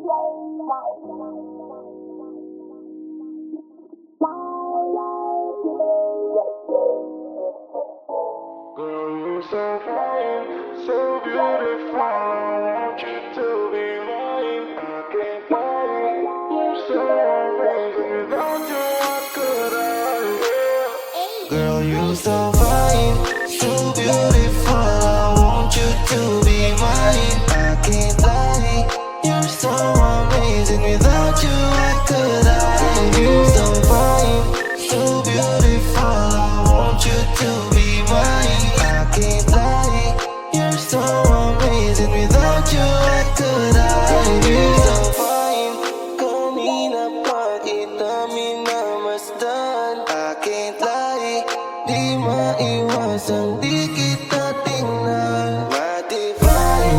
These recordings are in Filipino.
Girl, you're so fine, so beautiful. I want you to be mine. I can't lie, you're so amazing. Without you, what could I? Girl, you're so fine, so beautiful. I want you to be mine. I can't lie, you're so amazing. Without you, what could I? You're so fine, so beautiful. I want you to be mine. I can't lie, you're so amazing. Without you, what could I? You're so fine. Kanina pa kita minamasdan. I can't lie, di maiwasang di kita tingnan. Matibay,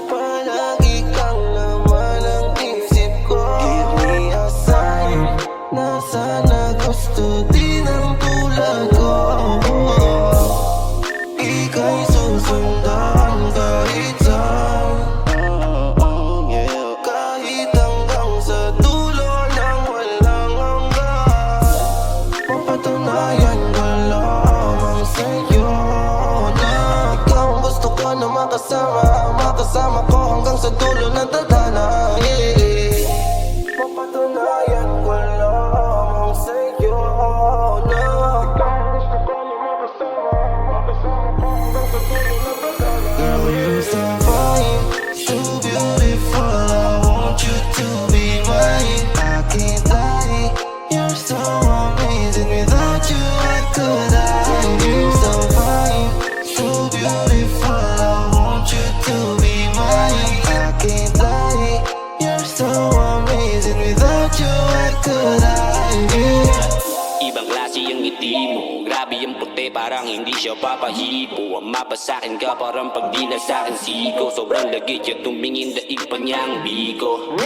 palagi kang laman ang isip ko. Give me a sign na sana gusto din ang tulad ko. Ika'y susundan kahit saan, kahit hanggang sa dulo ng walang hanggan. Mapatunayan ko lamang sa'yo na ikaw ang gusto ko na makasama. Makasama ko hanggang sa dulo ng tadhana. Mapatunayan ko lamang sa'yo na ikaw ang gusto ko na makasama. Makasama ko hanggang sa dulo ng tadhana. Girl, you're so fine, so beautiful. I want you to be mine. I can't lie, you're so amazing. Without you, what could I? You're so fine, so beautiful. I want you to be mine. I can't lie, you're so amazing. Without you, what could I? Ibang klase ang ngiti mo, grabe ang puti, parang hindi siya papahipo. Ang mapa sa'kin ka, parang pagdila sa'kin siko. Sobrang lagit siya tumingin, daig pa niyang biko.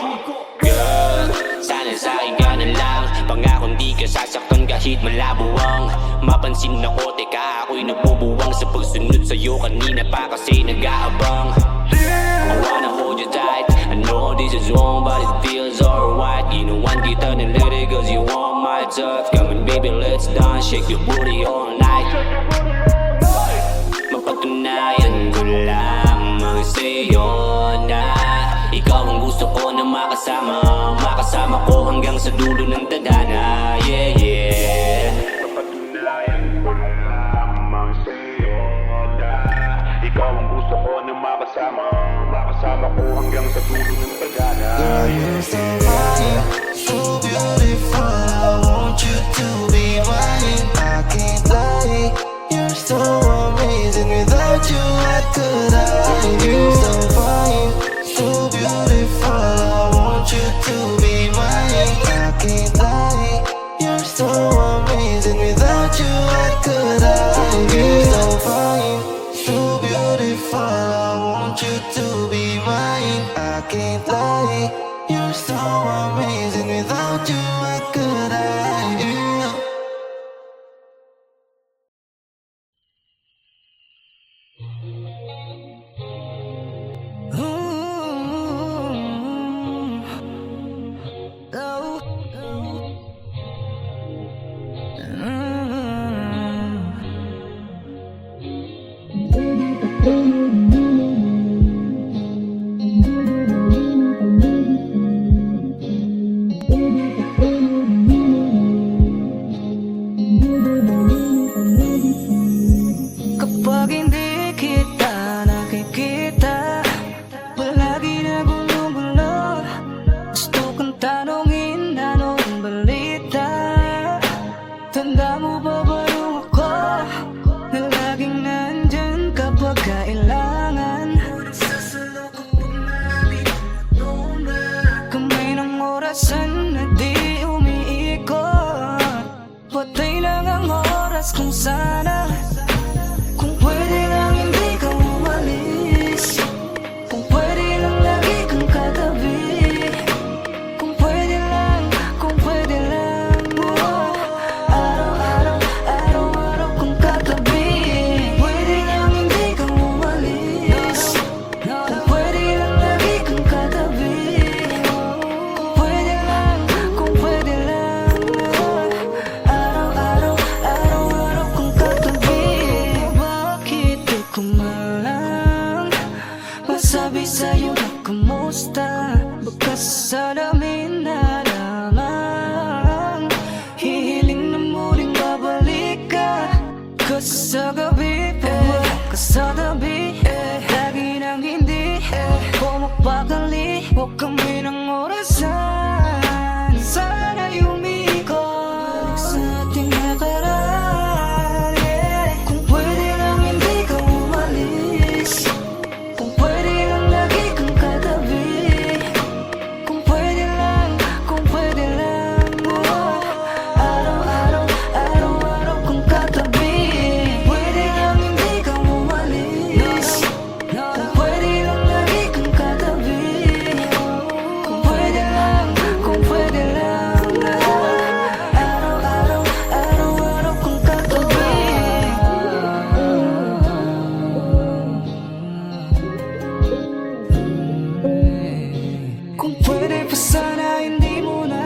Girl, sana sa'kin ka na lang. Pangakong di ka sasaktan kahit malabo ang mapansin ako, teka ako'y nagbubuwang sa pagsunod sa'yo. Kanina pa kasi nag-aabang. I wanna hold you tight, I know this is wrong but it feels alright. Ginawan kita ng lady cause you want my touch. Come on baby, let's dance, shake your booty all night. Mapatunayan ko lamang sa'yo na ikaw ang gusto ko na makasama. Makasama ko hanggang sa dulo ng tadhana. Yeah, yeah. Mapatunayan ko lamang sa'yo na ikaw ang gusto ko na makasama. Makasama ko hanggang sa dulo ng tadhana. Girl, you're so fine, so beautiful. I want you to be mine. I can't lie, you're so amazing. Without you, what could I? You're so fine, so beautiful. I want you to be mine. I can't lie, you're so amazing. Without you, what could I? You're so fine, so beautiful. I want you to be mine. I can't lie, you're so amazing. Without you, what could I? Kapag hindi kita nakikita, palagi na gulo-gulo. Gusto kong tanongin anong balita. Tanda mo ba ba yung ako na laging nandyan kapag kailangan? Kamay ng orasan na di umiikot. Patay lang ang oras kung sana. Kung pwede lang hindi ka umalis. Kung pwede lang lagi kang katabi. Kung pwede lang oh. Araw-araw, araw-araw kang katabi. Pwede lang hindi ka umalis. Kung pwede lang lagi kang katabi. basta sa namin na lamang. Hihiling na muling babalik ka, sa gabi, ka sa tabi, lagi nang hindi pumapakali. Huwag kami ng orasan, sana'y umikot sa ating nakaraan. Kung pwede lang hindi ka umalis, kung pwede lang lagi kang katabi, kung pwede lang araw-araw, araw-araw kang katabi. Pwede lang hindi ka umalis, kung pwede lang lagi kang katabi, kung pwede lang araw-araw, araw-araw kang katabi. Kung pwede pa sana hindi mo na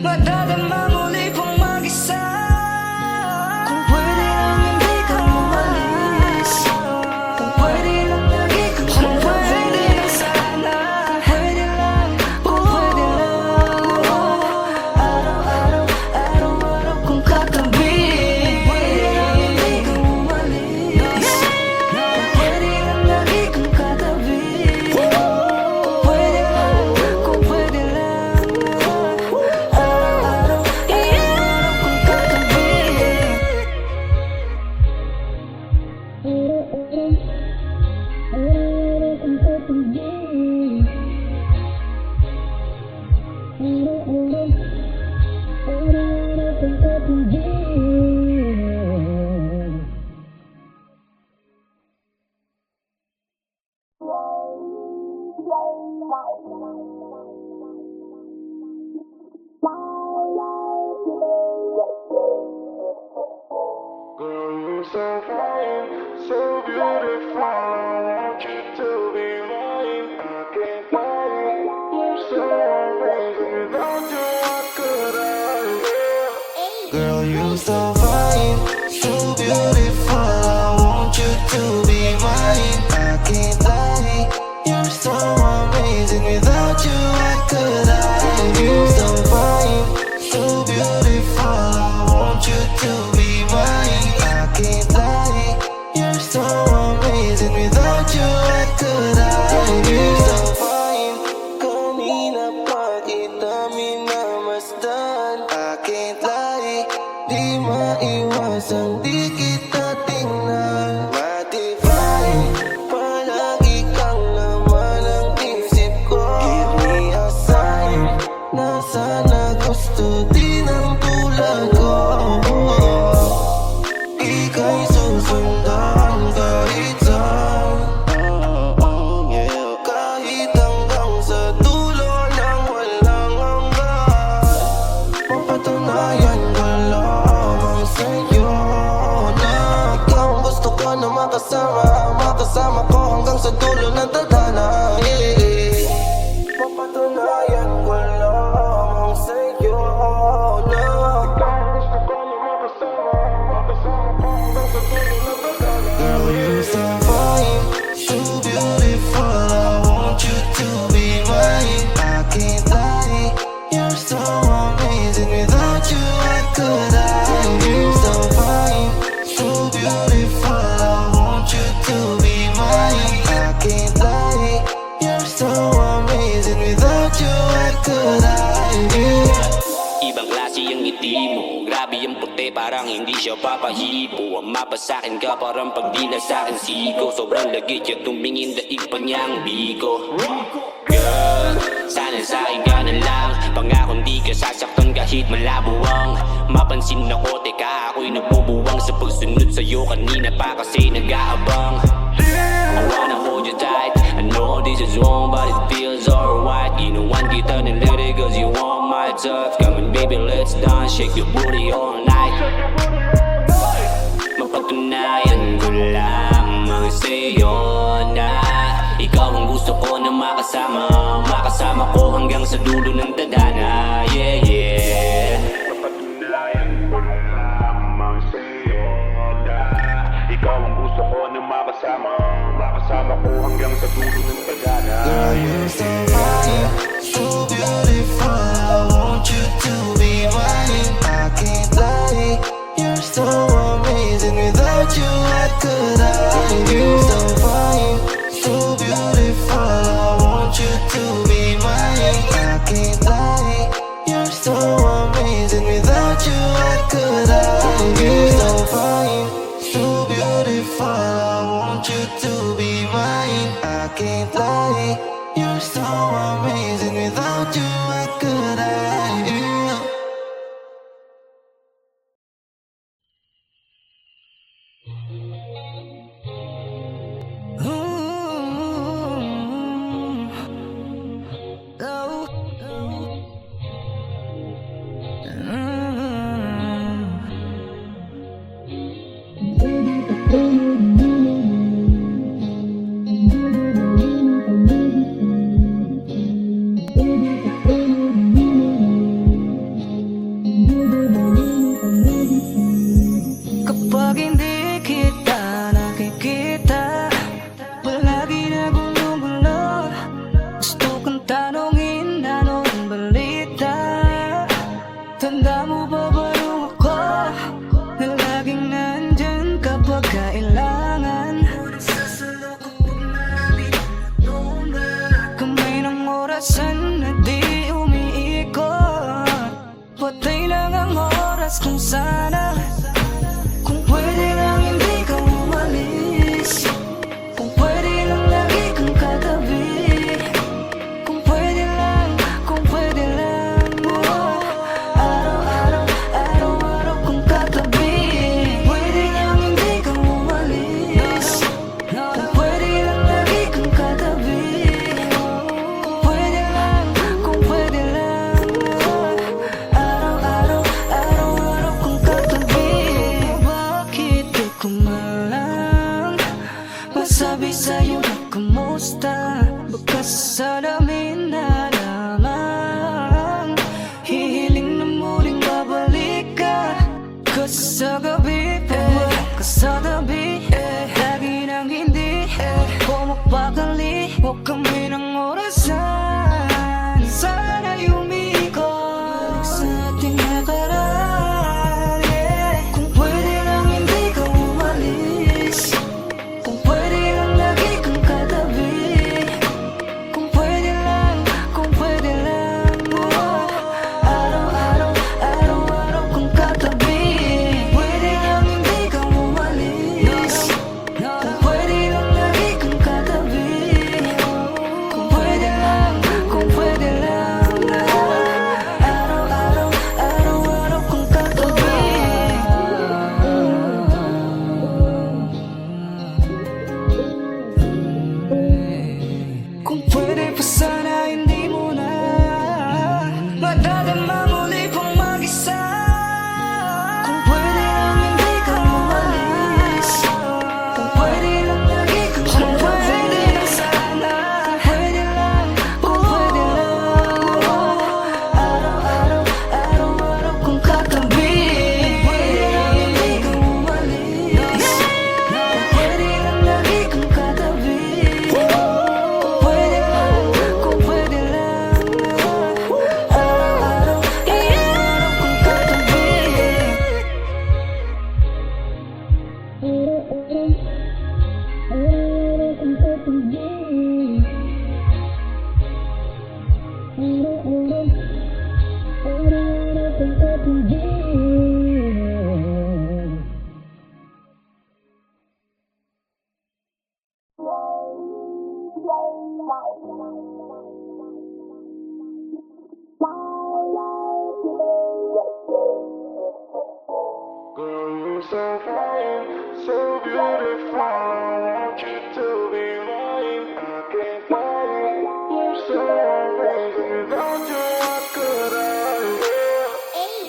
madadama muli pang mag-isa. Kung pwede lang hindi ka umalis, kung pwede lang lagi kang katabi, sana. Kung pwede lang araw-araw, araw-araw kang katabi. Pwede lang hindi ka umalis, kung pwede lang lagi kang katabi, kung pwede lang araw-araw, araw-araw kang katabi. Girl, you're so fine, so beautiful. I want you to be mine. I can't lie, you're so amazing. Without you, what could I? Girl, you're so fine, so beautiful. I want you to be mine. I can't lie, you're so amazing. Without you, what could I? You're so fine, so beautiful. I want you to be mine. I can't lie, you're so amazing. Without you, what could I? You're so fine, kanina pa kita minamasdan. I can't lie, di maiwasang di kita tingnan. Matibay, palagi kang laman ng isip ko. Give me a sign na sana gusto din ang tulad ko. Ika'y susundan kahit saan, kahit hanggang sa dulo ng walang hanggan. Mapatunayan ko lamang sa'yo na ikaw ang gusto ko na makasama ko hanggang sa dulo ng tadhana. Mapatunayan ko lamang sa'yo na ikaw ang gusto ko na makasama ko hanggang sa dulo ng tadhana. Girl, you're so fine, so beautiful. I want you to be mine. I can't lie, you're so amazing. Without you, what could I? You're so fine, so beautiful. I want you to be mine. I can't lie, you're so amazing. Without you, what could I? Ibang klase ang ngiti mo, grabe ang puti parang hindi siya papahipo. Ang mapa sa'kin ka parang pagdila sa'kin siko. Sobrang lagit yung tumingin daig pa niyang biko. Girl, sana sa'kin ka na lang, pangakong di ka sasaktan kahit malabo ang mapansin ako. Teka, ako'y nagbubuwang sa pagsunod sa'yo kanina pa kasi nag-aabang. I wanna hold you tight, I know this is wrong but it feels alright. Ginawan kita ng lady cause you want my touch. Come on baby, let's dance, shake your booty all night. Mapatunayan ko lamang sa'yo na ikaw ang gusto ko na makasama ko hanggang sa dulo ng tadhana. Yeah, yeah. Mapatunayan ko lamang sa'yo na ikaw ang gusto ko na makasama ko hanggang sa dulo ng tadhana. Girl, Girl, you're so fine, so beautiful. I want you to be mine. I can't lie, you're so amazing. Without you, what could I? You're so fine, so beautiful. I want you to be mine. I can't lie, you're so amazing. Without you, what could I? You're so fine, so beautiful. I want you to be mine. I can't lie, you're so amazing. Without you, what could I do? Kapag hindi kita nakikita, palagi na gulo-gulo. Gusto kong tanongin anong balita. Tanda mo ba barong ako na laging nandyan kapag kailangan? Kamay ng orasan na di umiikot, patay lang ang oras kung sana. Kung pwede lang hindi ka umalis, kung pwede lang lagi kang katabi, kung pwede lang araw-araw, araw-araw kang katabi. Pwede lang hindi ka umalis, kung pwede lang lagi kang katabi, kung pwede lang araw-araw, araw-araw kang katabi. Bakit di ko malang masabi sa'yo na kumusta? Baka sa namin na lamang hihiling na muling babalik ka. Sa gabi, wala ka sa tabi, lagi nang hindi pumapakali. Huwag kami ng orasan, sana'y umikot sa ating nakaraan. Kung pwede lang hindi ka umalis, kung pwede lang lagi kang katabi, kung pwede lang araw-araw, araw-araw kang katabi. Pwede lang hindi ka umalis, kung pwede lang lagi kang katabi, kung pwede lang araw-araw, araw-araw kang katabi. Kung pwede pa sana hindi mo na madadama muli kong mag-isa. Kung pwede lang hindi ka umalis, kung pwede lang lagi kang katabi, kung pwede lang sana, kung pwede lang araw-araw, araw-araw kang katabi. Pwede lang hindi ka umalis, kung pwede lang lagi kang katabi, kung pwede lang araw-araw, araw-araw kang katabi. Girl, you're so fine, so beautiful. I want you to be mine. I can't lie, you're so amazing. Without you, what could I?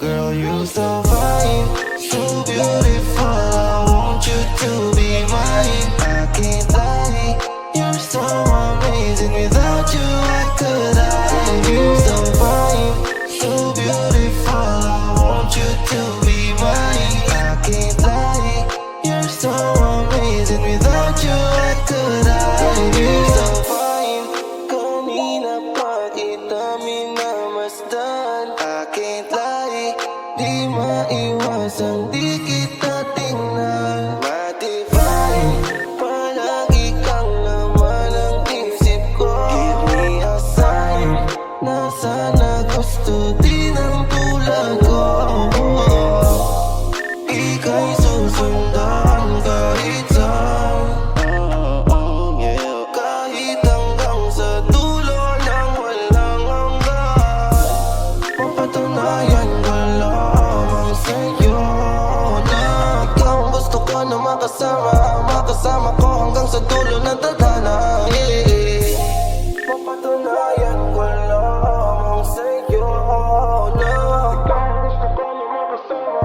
Girl, you're so fine, so beautiful. I want you to be mine. I can't lie, you're so amazing. Without you, what could I? You're so fine, so beautiful. I want you to be mine. I can't lie, you're so amazing. Without you, what could I? You're so fine, come Makasama ko hanggang sa dulo ng tadhana, yeah. Mapatunayan ko lamang sa'yo na Gusto ko na makasama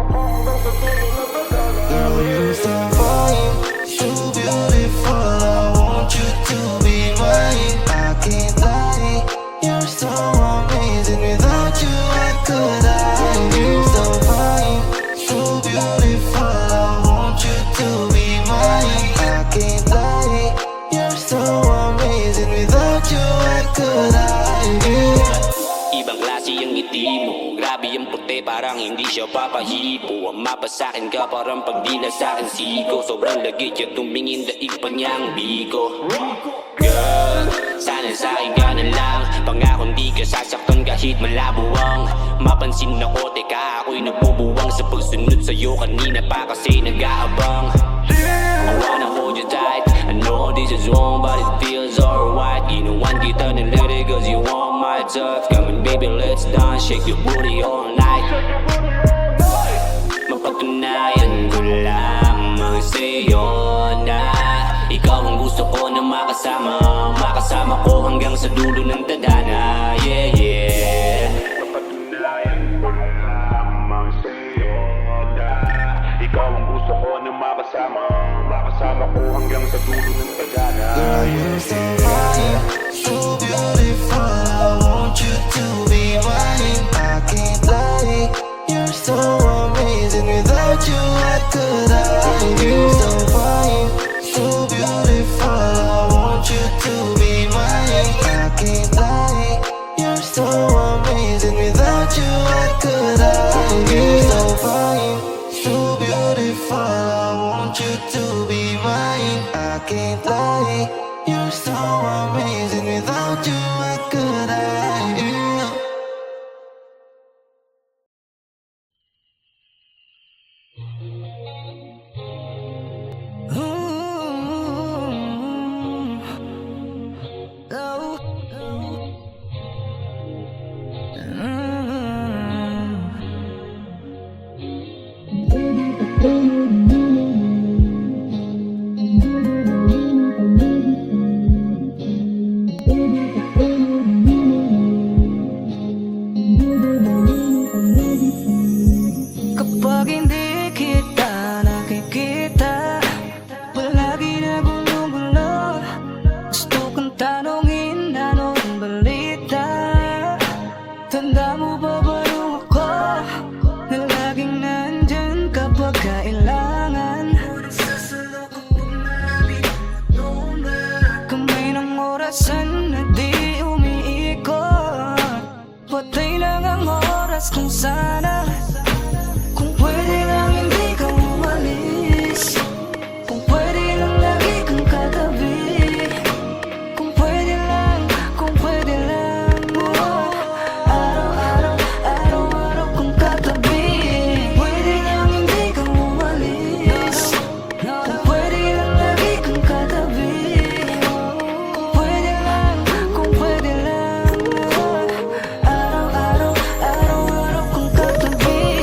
ko hanggang sa dulo ng tadhana. girl, you're so fine, so beautiful. I want you to be mine. I can't lie, you're so amazing. Without you, I could die. You're so fine, so beautiful. I want you to be mine. I can't lie, you're so amazing. Without you, I could die. Ibang klase ang ngiti mo, grabe ang puti, parang hindi siya papahipo. Ang mapasakin ka, parang pagdila sa'kin siko. Sobrang lagit yung tumingin, daig pa niyang biko. Girl, sana sa'kin ka na lang. Pangako di ka sasaktan kahit malabo ang mapansin ako, teka ako'y nagbubuwang sa pagsunod sa'yo. Kanina pa kasi nag-aabang. I wanna hold you tight, I know this is wrong but it feels alright. Ginawan kita ng lady cause you want my touch. Come on baby, let's dance, shake your booty all night. Mapatunayan ko lamang sa'yo na ikaw ang gusto ko na makasama. Makasama ko hanggang sa dulo ng tadhana, yeah, yeah. Mapatunayan ko lamang sa'yo na ikaw ang gusto ko na makasama ko hanggang sa dulo ng tadhana. Girl, you're so fine, so beautiful. I want you to be mine. I can't lie, you're so amazing. Without you, I could die. You're so fine, so beautiful. I want you to be mine. I can't lie, you're so amazing. Without you, I could die. You're so fine, so beautiful. I want you to be mine. I can't lie, you're so amazing. Without you, I could die. Kapag hindi kita nakikita, palagi na gulo-gulo. Gusto kong tanongin anong balita. Tanda mo ba ba yung ako na laging nandyan kapag kailangan? Kamay ng orasan na di umiikot, patay lang ang oras kung sana. Kung pwede lang hindi ka umalis, kung pwede lang lagi kang katabi, kung pwede lang oh. Araw-araw, araw-araw kang katabi. Pwede lang hindi ka umalis, kung pwede lang lagi kang katabi, kung pwede lang oh. Araw-araw, araw-araw kang katabi.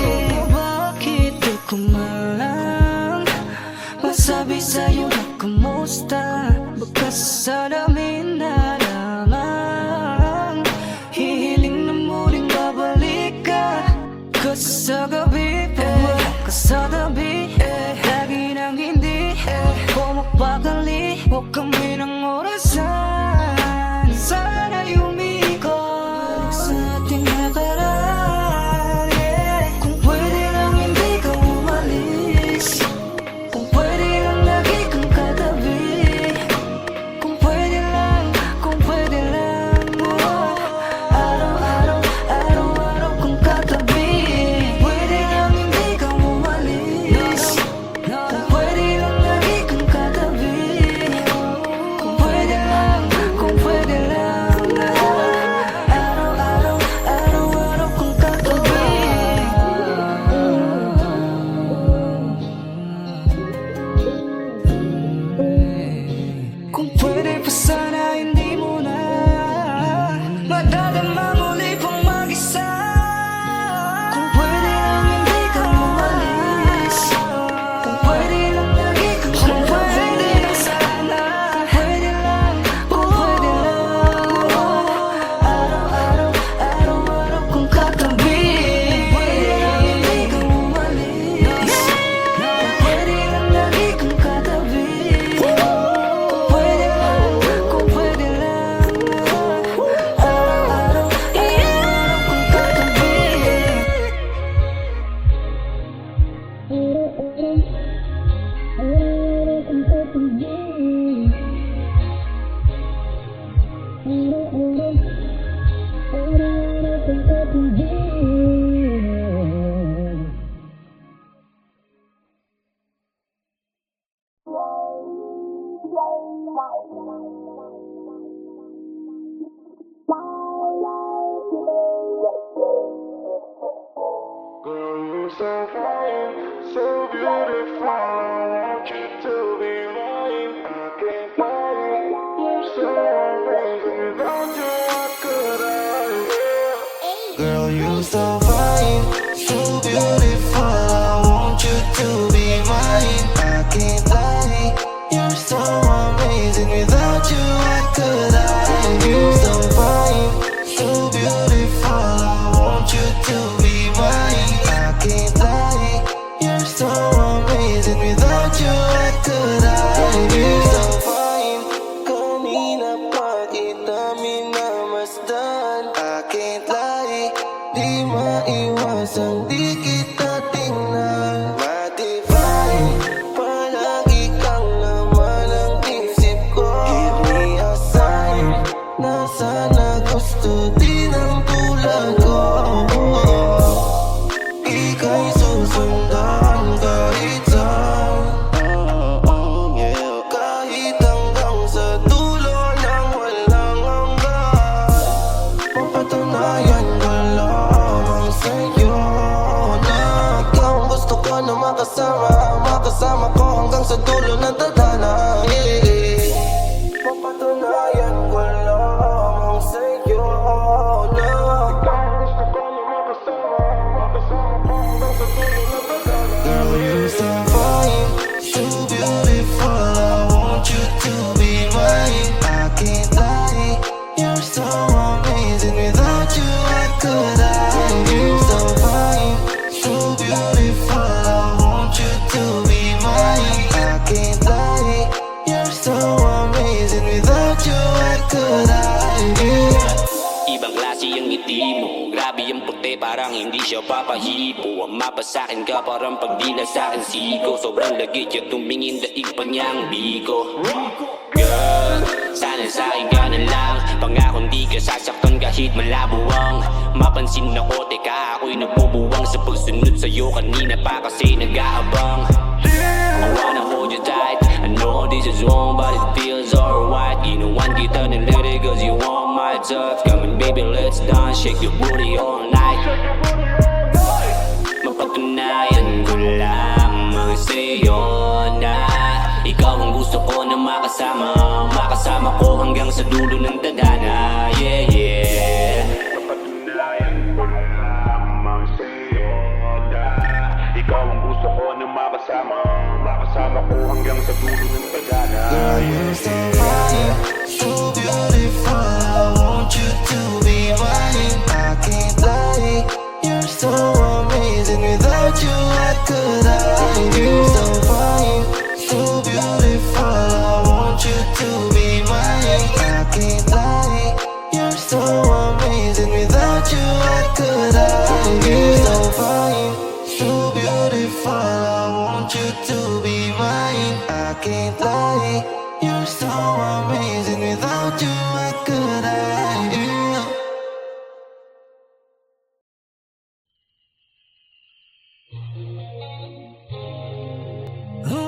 Girl, you're so fine, so beautiful. I want you to be mine. I can't lie, you're so amazing. Without you, what could I? Girl, you so fine, so beautiful. I want you to be mine. I can't lie, you're so amazing. Without you, what could I? You so fine, so beautiful. I want you to be mine. I can't lie, you're so amazing. Without you, what could I? You so fine, kanina pa kita minamasdan. I can't lie, di maiwasan, di kita tingnan. Matibay, palagi kang laman ng isip ko. Give me a sign, na sana gusto din ang tulad ko. Ika'y susundan kahit saan, kahit hanggang sa dulo ng walang hanggan. Papatunayan ko lamang sa'yo na ikaw ang gusto ko na makasama. Makasama ko hanggang sa dulo ng tadhana. Papatunayan ko lamang sa'yo na Gusto ko na makasama, makasama ko hanggang sa dulo ng pagdana. girl, you're so fine, so beautiful. I want you to be mine. I can't lie, you're so amazing. Without you, what could I? You're so fine, so beautiful. I want you to be mine. I can't lie, you're so amazing. Without you, what could I? Ibang klase ang ngiti mo, grabe ang puti, parang hindi siya papahipo. Ang mapasakin ka, parang pagdila sa'kin siko. Sobrang lagit yung tumingin, daig pa niya ang biko. Girl, sana sa'kin ka na lang. Pangako di ka sasaktan kahit malabo ang mapansin ako, teka ako'y nagbubuwang sa pagsunod sa'yo kanina pa kasi nag-aabang. I wanna hold you tight, I know this is wrong but it feels alright. Ginawan kita ng lady cause you want my touch. Come on baby, let's dance, shake your booty all night. Mapatunayan ko lamang sa'yo na ikaw ang gusto ko na makasama. Makasama ko hanggang sa dulo ng tadhana. Yeah, yeah. Patunayan ko lamang sa'yo na ikaw ang gusto ko na makasama. Makasama ko hanggang sa dulo ng pagdana. Girl, you're so fine, so beautiful. I want you to be mine. I can't lie, you're so amazing. Without you, what could I? You're so fine, so beautiful. I want you to be mine. I can't lie, you're so amazing. Without you, what could I? You're so fine, so beautiful. I want you to be mine. I can't lie, you're so amazing. Without you, what could I? Oh,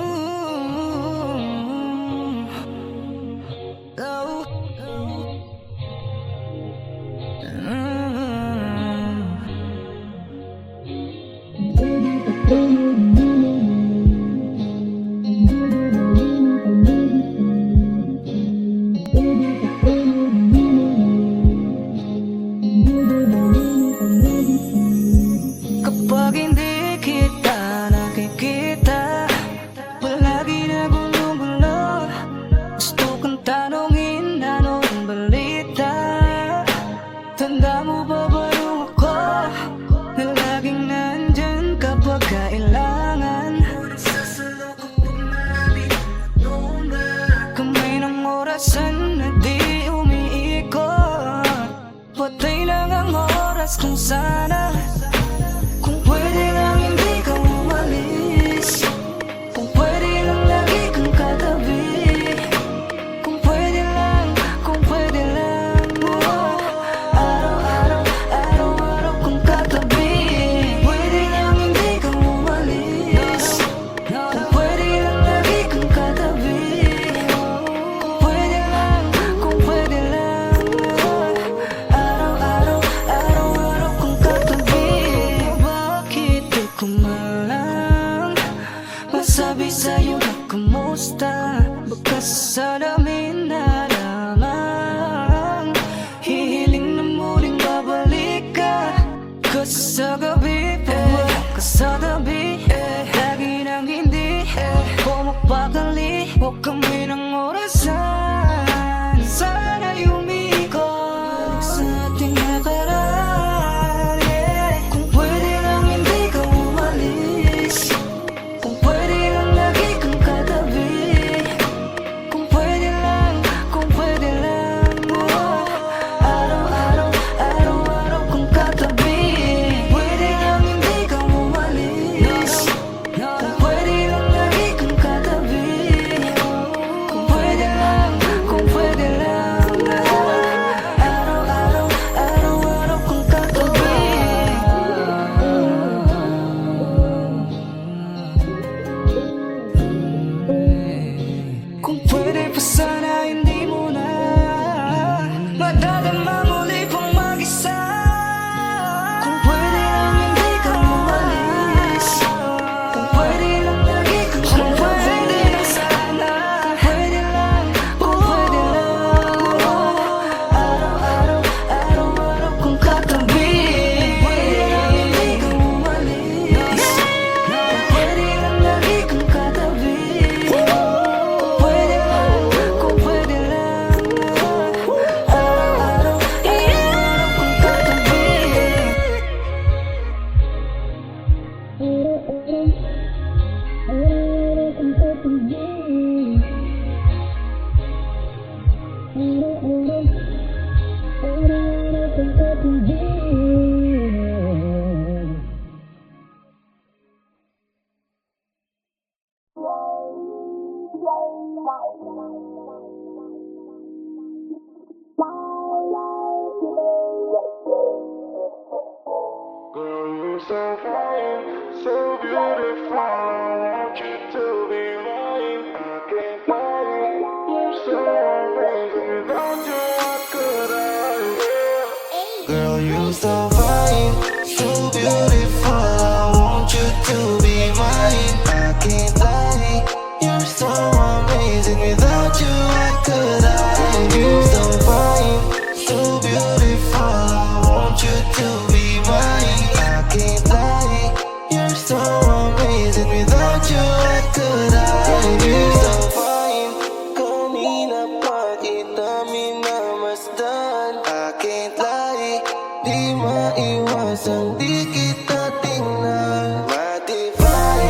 Girl, you're so fine, so beautiful. I want you to be mine. I can't lie, you're so amazing. Without you, what could I? Girl, you so fine, so beautiful. I want you to be mine. I can't lie, you're so amazing. Without you, what could I? You so fine, so beautiful. I want you to be mine. I can't lie, you're so amazing. Without you, what could I? You so fine, kanina pa kita minamasdan. I can't lie, di maiwasang di kita tingnan. Matibay,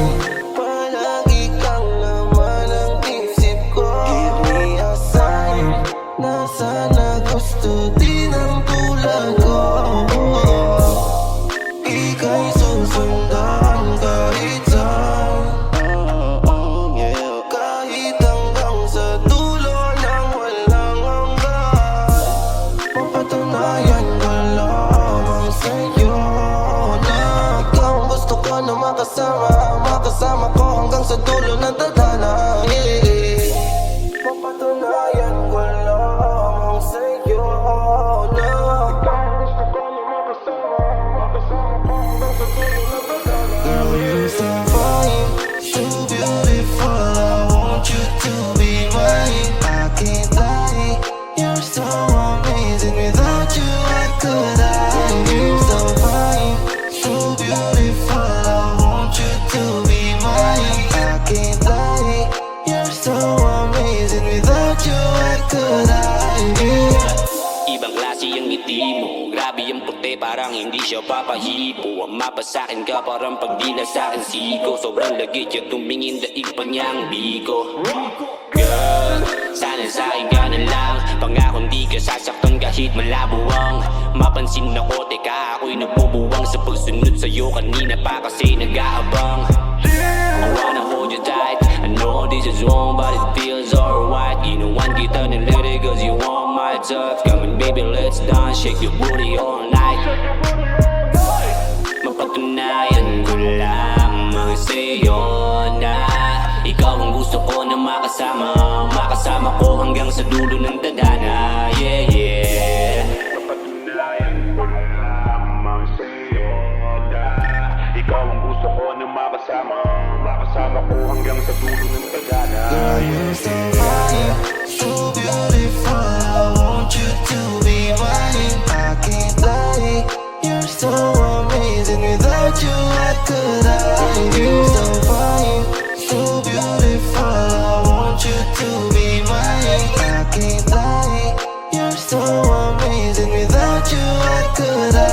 palagi kang laman ng isip ko. Give me a sign, na sana gusto din ang tulad ko. Ika'y susundan kahit saan, kahit hanggang sa dulo ng walang hanggan. Mapatunayan ko lamang sa'yo na ikaw ang gusto ko na makasama. Makasama ko hanggang sa dulo ng tadhana, yeah. Mapatunayan ko lamang sa'yo na Gusto ko na makasama, makasama ko hanggang sa dulo ng pagkala. girl, you're so fine, so beautiful. I want you to be mine. I can't lie, you're so amazing. Without you, what could I? You're so fine, so beautiful. I want you to be mine. I can't lie, you're so amazing. Without you, what could I? Ibang klase ang ngiti mo, grabe ang puti parang hindi siya papahipo. Ang mapa sa'kin ka parang pagdila sa'kin siko. Sobrang lagit siya tumingin daig pa niyang biko. Girl, sana sa'kin ka na lang. Pangako di ka sasaktan kahit malabo ang mapansin ako. Teka ako'y nabubuwang sa pagsunod sa'yo kanina pa kasi nag-aabang. I wanna hold you tight, I know this is wrong but it feels alright. Ginawan kita ng lady cause you want my touch. Come on baby let's dance, shake your booty all night. Mapatunayan ko lamang sa'yo na ikaw ang gusto ko na makasama. Makasama ko hanggang sa dulo ng tadhana, yeah yeah. Mapatunayan ko lamang sa'yo na ikaw ang gusto ko na makasama. Makasama ko hanggang sa dulo ng pagkala. Girl, you're so fine, so beautiful. I want you to be mine. I can't lie, you're so amazing. Without you, what could I? You're so fine, so beautiful. I want you to be mine. I can't lie, you're so amazing. Without you, what could I?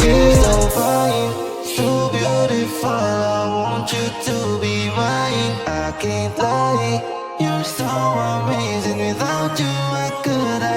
You're so fine, so beautiful. I want you to be mine. I can't lie, you're so amazing. Without you, what could I?